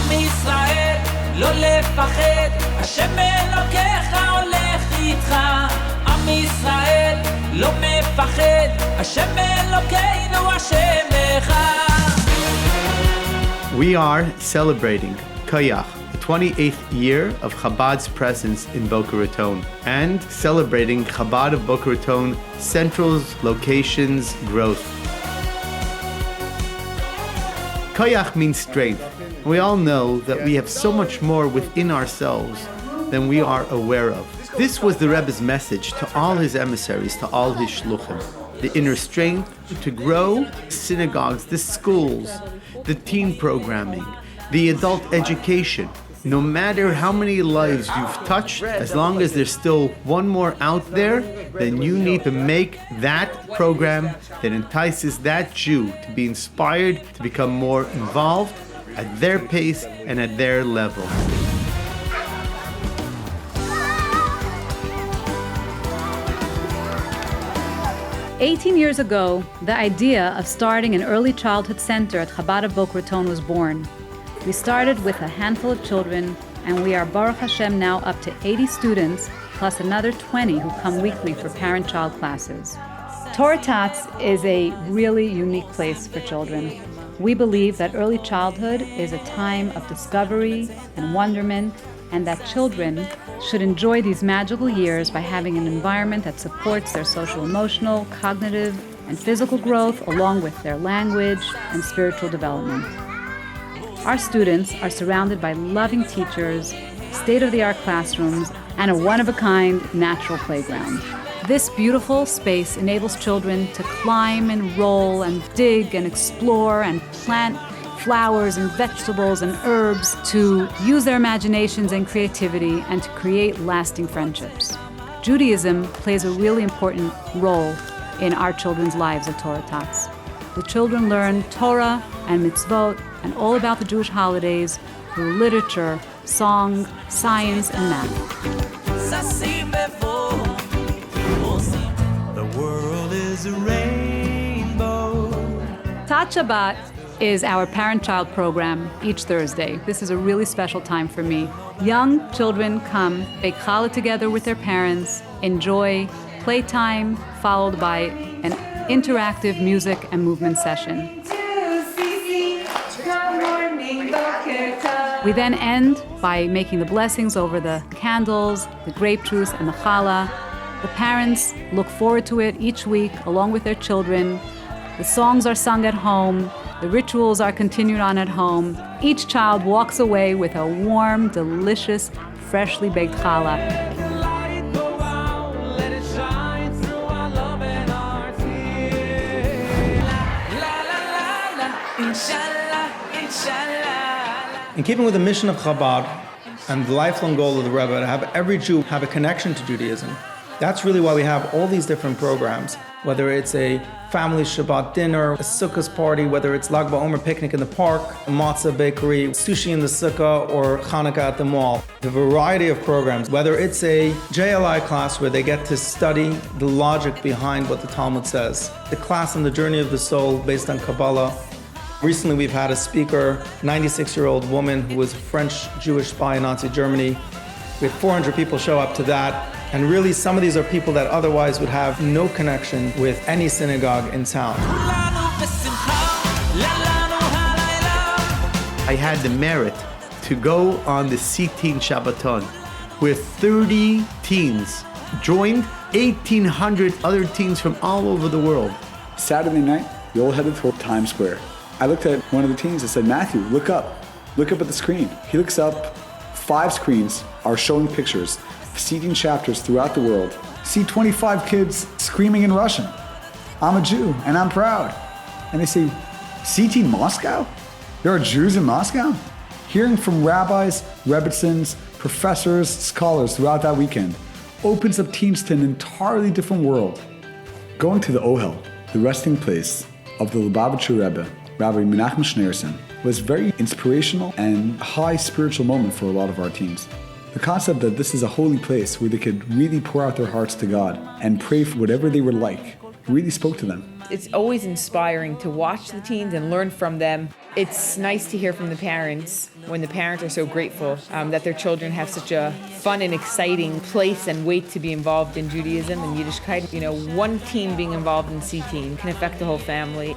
עם ישראל, לא לפחד, השם אלוקיך הולך איתך. עם ישראל, לא מפחד, השם אלוקינו השם אחד. We are celebrating Koyach, the 28th year of Chabad's presence in Boca Raton, and celebrating Chabad of Boca Raton Central's location's growth. Koyach means strength. We all know that we have so much more within ourselves than we are aware of. This was the Rebbe's message to all his emissaries, to all his shluchim. The inner strength to grow synagogues, the schools, the teen programming, the adult education. No matter how many lives you've touched, as long as there's still one more out there, then you need to make that program that entices that Jew to be inspired to become more involved at their pace and at their level. "18 years ago, the idea of starting an early childhood center at Chabad of Boca Raton was born. We started with a handful of children, and we are, Baruch Hashem, now up to 80 students, plus another 20 who come weekly for parent-child classes. Torah Tots is a really unique place for children. We believe that early childhood is a time of discovery and wonderment, and that children should enjoy these magical years by having an environment that supports their social, emotional, cognitive, and physical growth, along with their language and spiritual development. Our students are surrounded by loving teachers, state-of-the-art classrooms, and a one-of-a-kind natural playground. This beautiful space enables children to climb and roll and dig and explore and plant flowers and vegetables and herbs, to use their imaginations and creativity, and to create lasting friendships. Judaism plays a really important role in our children's lives at Torah Tots. The children learn Torah and mitzvot and all about the Jewish holidays through literature, song, science, and math. The world is a rainbow. Chabad is our parent-child program each Thursday. This is a really special time for me. Young children come, bake challah together with their parents, enjoy playtime, followed by an interactive music and movement session. We then end by making the blessings over the candles, the grape juice, and the challah. The parents look forward to it each week along with their children. The songs are sung at home. The rituals are continued on at home. Each child walks away with a warm, delicious, freshly baked challah. In keeping with the mission of Chabad and the lifelong goal of the Rebbe to have every Jew have a connection to Judaism, that's really why we have all these different programs, whether it's a family Shabbat dinner, a Sukkot party, whether it's Lag BaOmer picnic in the park, a matzah bakery, sushi in the sukkah, or Hanukkah at the mall. The variety of programs, whether it's a JLI class where they get to study the logic behind what the Talmud says, the class on the journey of the soul based on Kabbalah. Recently we've had a speaker, 96-year-old woman who was a French Jewish spy in Nazi Germany. We had 400 people show up to that. And really, some of these are people that otherwise would have no connection with any synagogue in town. I had the merit to go on the C-Teen Shabbaton, where 30 teens joined 1,800 other teens from all over the world. Saturday night, we all headed toward Times Square. I looked at one of the teens and said, "Matthew, look up. Look up at the screen." He looks up. 5 screens are showing pictures, seating chapters throughout the world. See 25 kids screaming in Russian, "I'm a Jew and I'm proud." And they say, "CT Moscow? There are Jews in Moscow?" Hearing from rabbis, rebbitzins, professors, scholars throughout that weekend opens up teens to an entirely different world. Going to the Ohel, the resting place of the Lubavitcher Rebbe, Rabbi Menachem Schneerson, was very inspirational and a high spiritual moment for a lot of our teens. The concept that this is a holy place where they could really pour out their hearts to God and pray for whatever they would like really spoke to them. It's always inspiring to watch the teens and learn from them. It's nice to hear from the parents when the parents are so grateful that their children have such a fun and exciting place and way to be involved in Judaism and Yiddishkeit. You know, one teen being involved in C-Teen can affect the whole family.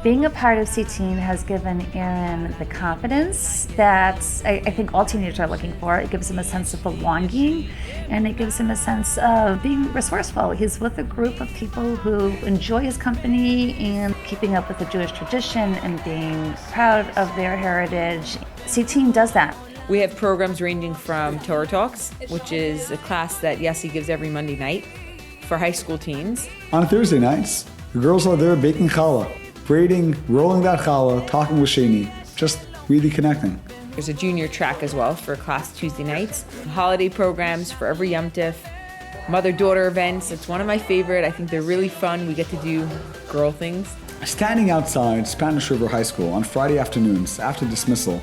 Being a part of C-Teen has given Aaron the confidence that I think all teenagers are looking for. It gives him a sense of belonging, and it gives him a sense of being resourceful. He's with a group of people who enjoy his company and keeping up with the Jewish tradition and being proud of their heritage. C-Teen does that. We have programs ranging from Torah Talks, which is a class that Yessi gives every Monday night for high school teens. On Thursday nights, the girls are there baking challah, braiding, rolling that challah, talking with Shani, just really connecting. There's a junior track as well for class Tuesday nights. Holiday programs for every Yom Tif. Mother-daughter events. It's one of my favorite. I think they're really fun. We get to do girl things. Standing outside Spanish River High School on Friday afternoons after dismissal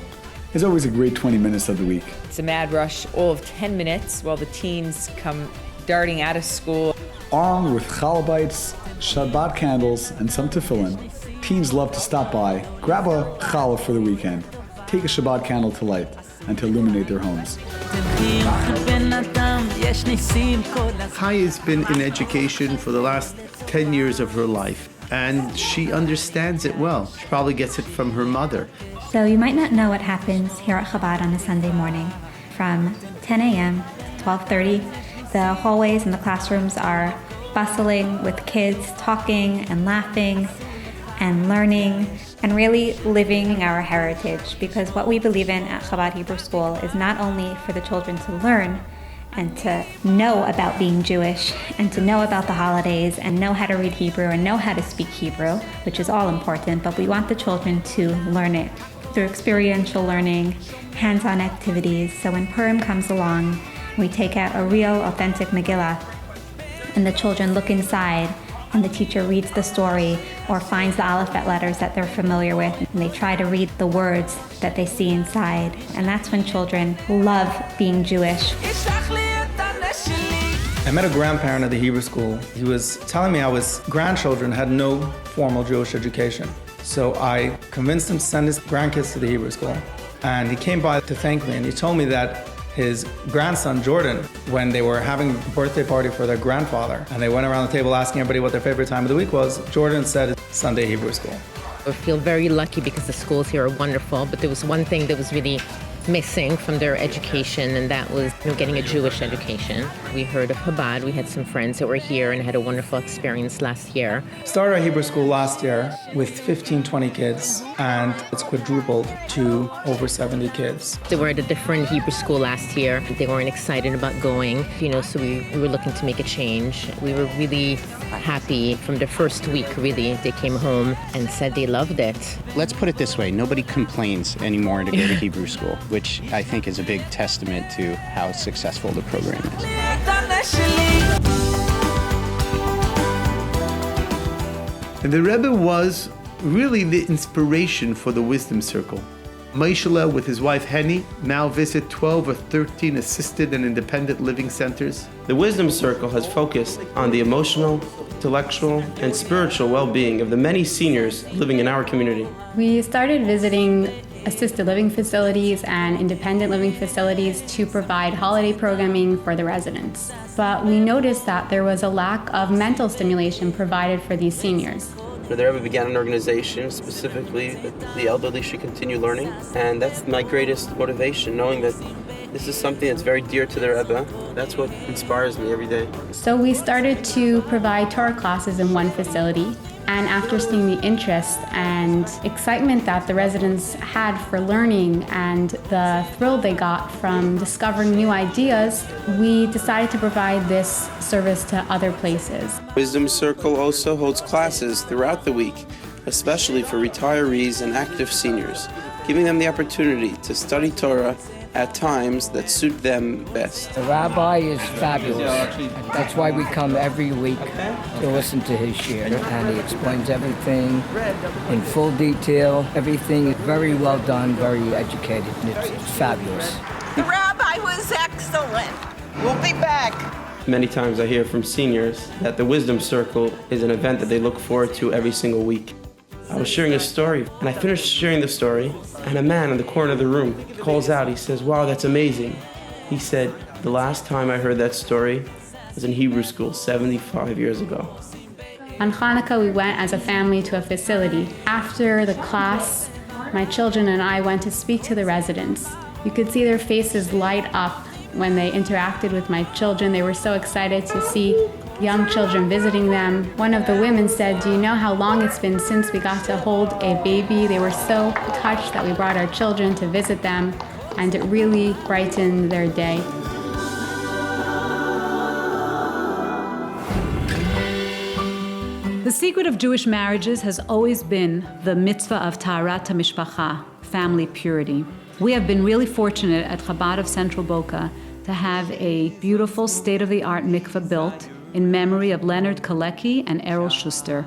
is always a great 20 minutes of the week. It's a mad rush, all of 10 minutes while the teens come darting out of school. Armed with challah bites, Shabbat candles, and some tefillin, teens love to stop by, grab a challah for the weekend, take a Shabbat candle to light, and to illuminate their homes. Chaya's been in education for the last 10 years of her life, and she understands it well. She probably gets it from her mother. So you might not know what happens here at Chabad on a Sunday morning. From 10 a.m. to 12:30, the hallways and the classrooms are bustling with kids talking and laughing and learning and really living our heritage, because what we believe in at Chabad Hebrew School is not only for the children to learn and to know about being Jewish and to know about the holidays and know how to read Hebrew and know how to speak Hebrew, which is all important, but we want the children to learn it through experiential learning, hands-on activities. So when Purim comes along, we take out a real, authentic Megillah, and the children look inside, and the teacher reads the story or finds the alphabet letters that they're familiar with, and they try to read the words that they see inside. And that's when children love being Jewish. I met a grandparent at the Hebrew school. He was telling me how his grandchildren had no formal Jewish education. So I convinced him to send his grandkids to the Hebrew school. And he came by to thank me, and he told me that his grandson, Jordan, when they were having a birthday party for their grandfather, and they went around the table asking everybody what their favorite time of the week was, Jordan said it's Sunday Hebrew school. I feel very lucky because the schools here are wonderful, but there was one thing that was really missing from their education, and that was getting a Jewish education. We heard of Chabad. We had some friends that were here and had a wonderful experience last year. Started our Hebrew school last year with 15, 20 kids, and it's quadrupled to over 70 kids. They were at a different Hebrew school last year. They weren't excited about going, so we were looking to make a change. We were really happy from the first week, really. They came home and said they loved it. Let's put it this way, nobody complains anymore to go to Hebrew school, which I think is a big testament to how successful the program is. And the Rebbe was really the inspiration for the Wisdom Circle. Maishala, with his wife Henny, now visit 12 or 13 assisted and independent living centers. The Wisdom Circle has focused on the emotional, intellectual, and spiritual well-being of the many seniors living in our community. We started visiting assisted living facilities and independent living facilities to provide holiday programming for the residents. But we noticed that there was a lack of mental stimulation provided for these seniors. The Rebbe began an organization specifically that the elderly should continue learning, and that's my greatest motivation, knowing that this is something that's very dear to the Rebbe. That's what inspires me every day. So we started to provide Torah classes in one facility, and after seeing the interest and excitement that the residents had for learning and the thrill they got from discovering new ideas, we decided to provide this service to other places. Wisdom Circle also holds classes throughout the week, especially for retirees and active seniors, giving them the opportunity to study Torah at times that suit them best. The rabbi is fabulous. That's why we come every week to listen to his shir, and he explains everything in full detail. Everything is very well done, very educated, and it's fabulous. The rabbi was excellent. We'll be back. Many times I hear from seniors that the Wisdom Circle is an event that they look forward to every single week. I was sharing a story, and I finished sharing the story, and a man in the corner of the room calls out, he says, "Wow, that's amazing." He said, "The last time I heard that story was in Hebrew school 75 years ago." On Hanukkah, we went as a family to a facility. After the class, my children and I went to speak to the residents. You could see their faces light up when they interacted with my children. They were so excited to see young children visiting them. One of the women said, "Do you know how long it's been since we got to hold a baby?" They were so touched that we brought our children to visit them, and it really brightened their day. The secret of Jewish marriages has always been the mitzvah of Taharat HaMishpacha, family purity. We have been really fortunate at Chabad of Central Boca to have a beautiful state-of-the-art mikveh built in memory of Leonard Kalecki and Errol Schuster.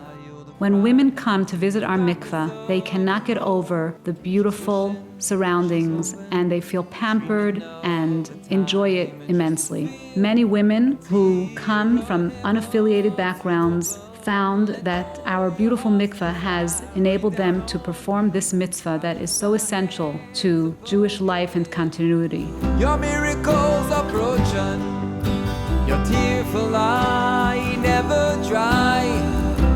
When women come to visit our mikveh, they cannot get over the beautiful surroundings, and they feel pampered and enjoy it immensely. Many women who come from unaffiliated backgrounds found that our beautiful mikveh has enabled them to perform this mitzvah that is so essential to Jewish life and continuity. Your miracles approaching, your tearful eye never dry.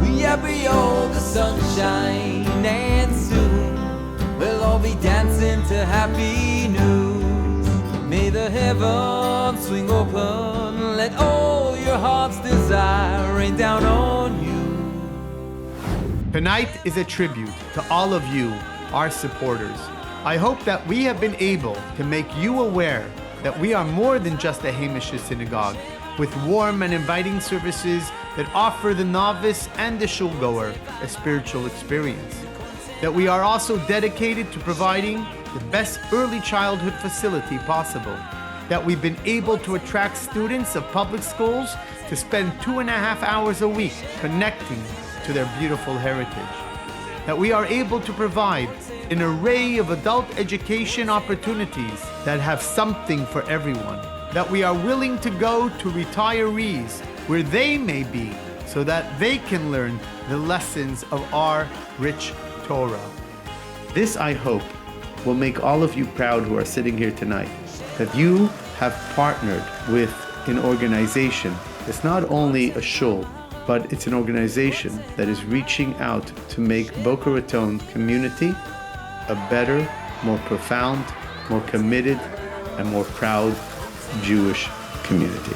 We have behold the sunshine, and soon we'll all be dancing to happy news. May the heavens swing open, let all your heart's desire rain down on you. Tonight is a tribute to all of you, our supporters. I hope that we have been able to make you aware that we are more than just a Hamish synagogue, with warm and inviting services that offer the novice and the shulgoer a spiritual experience. That we are also dedicated to providing the best early childhood facility possible. That we've been able to attract students of public schools to spend 2.5 hours a week connecting to their beautiful heritage. That we are able to provide an array of adult education opportunities that have something for everyone. That we are willing to go to retirees where they may be so that they can learn the lessons of our rich Torah. This, I hope, will make all of you proud who are sitting here tonight, that you have partnered with an organization that's not only a shul, but it's an organization that is reaching out to make Boca Raton community a better, more profound, more committed, and more proud Jewish community.